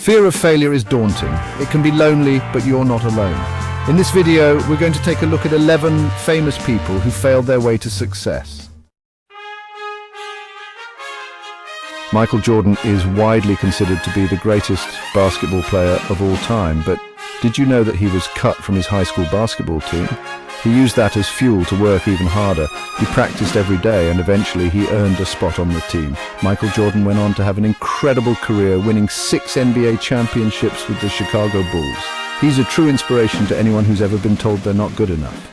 Fear of failure is daunting. It can be lonely, but you're not alone. In this video, we're going to take a look at 11 famous people who failed their way to success. Michael Jordan is widely considered to be the greatest basketball player of all time, but did you know that he was cut from his high school basketball team? He used that as fuel to work even harder. He practiced every day and eventually he earned a spot on the team. Michael Jordan went on to have an incredible career, winning 6 NBA championships with the Chicago Bulls. He's a true inspiration to anyone who's ever been told they're not good enough.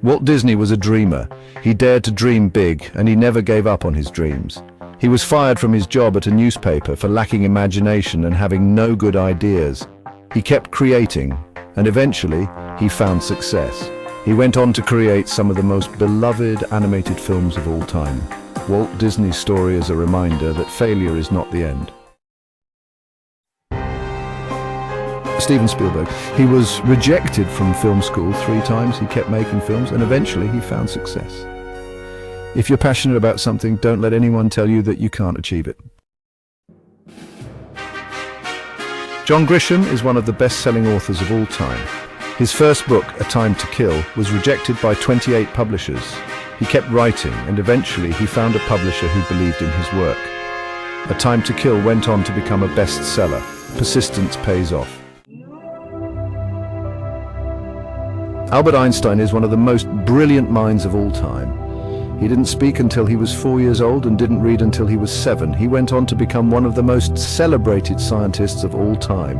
Walt Disney was a dreamer. He dared to dream big and he never gave up on his dreams. He was fired from his job at a newspaper for lacking imagination and having no good ideas. He kept creating, and eventually he found success. He went on to create some of the most beloved animated films of all time. Walt Disney's story is a reminder that failure is not the end. Steven Spielberg. He was rejected from film school 3 times. He kept making films and eventually he found success. If you're passionate about something, don't let anyone tell you that you can't achieve it. John Grisham is one of the best-selling authors of all time. His first book, A Time to Kill, was rejected by 28 publishers. He kept writing and eventually he found a publisher who believed in his work. A Time to Kill went on to become a bestseller. Persistence pays off. Albert Einstein is one of the most brilliant minds of all time. He didn't speak until he was 4 years old and didn't read until he was 7. He went on to become one of the most celebrated scientists of all time.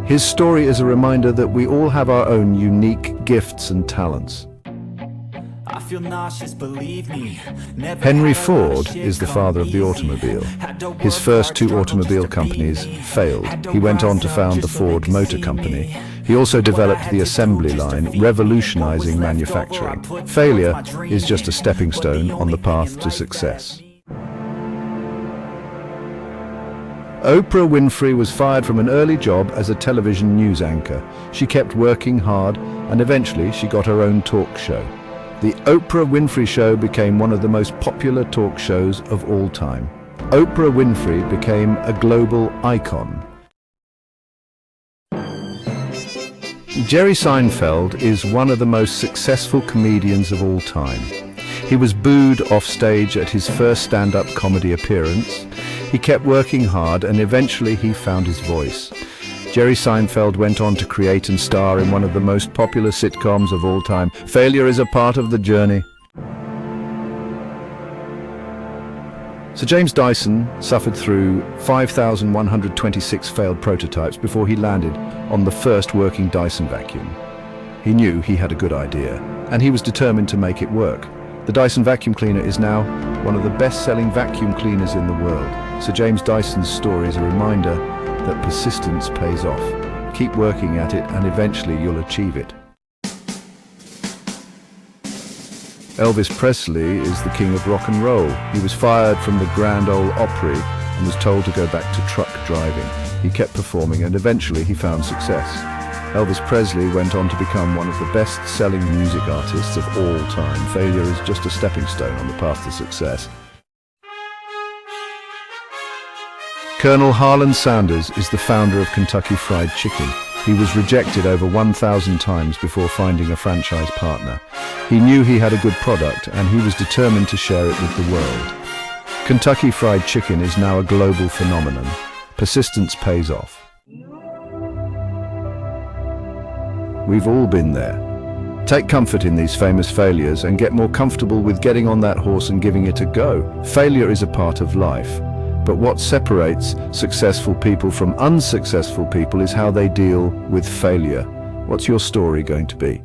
His story is a reminder that we all have our own unique gifts and talents. I feel nauseous, believe me. Henry Ford is the father of the automobile. His first 2 automobile companies failed. He went on to found the Ford Motor Company. He also developed the assembly line, revolutionizing manufacturing. Failure is just a stepping stone on the path to success. Oprah Winfrey was fired from an early job as a television news anchor. She kept working hard and eventually she got her own talk show. The Oprah Winfrey Show became one of the most popular talk shows of all time. Oprah Winfrey became a global icon. Jerry Seinfeld is one of the most successful comedians of all time. He was booed off stage at his first stand-up comedy appearance. He kept working hard and eventually he found his voice. Jerry Seinfeld went on to create and star in one of the most popular sitcoms of all time. Failure is a part of the journey. Sir James Dyson suffered through 5,126 failed prototypes before he landed on the first working Dyson vacuum. He knew he had a good idea, and he was determined to make it work. The Dyson vacuum cleaner is now one of the best-selling vacuum cleaners in the world. Sir James Dyson's story is a reminder that persistence pays off. Keep working at it, and eventually you'll achieve it. Elvis Presley is the king of rock and roll. He was fired from the Grand Ole Opry and was told to go back to truck driving. He kept performing and eventually he found success. Elvis Presley went on to become one of the best-selling music artists of all time. Failure is just a stepping stone on the path to success. Colonel Harlan Sanders is the founder of Kentucky Fried Chicken. He was rejected over 1,000 times before finding a franchise partner. He knew he had a good product and he was determined to share it with the world. Kentucky Fried Chicken is now a global phenomenon. Persistence pays off. We've all been there. Take comfort in these famous failures and get more comfortable with getting on that horse and giving it a go. Failure is a part of life. But what separates successful people from unsuccessful people is how they deal with failure. What's your story going to be?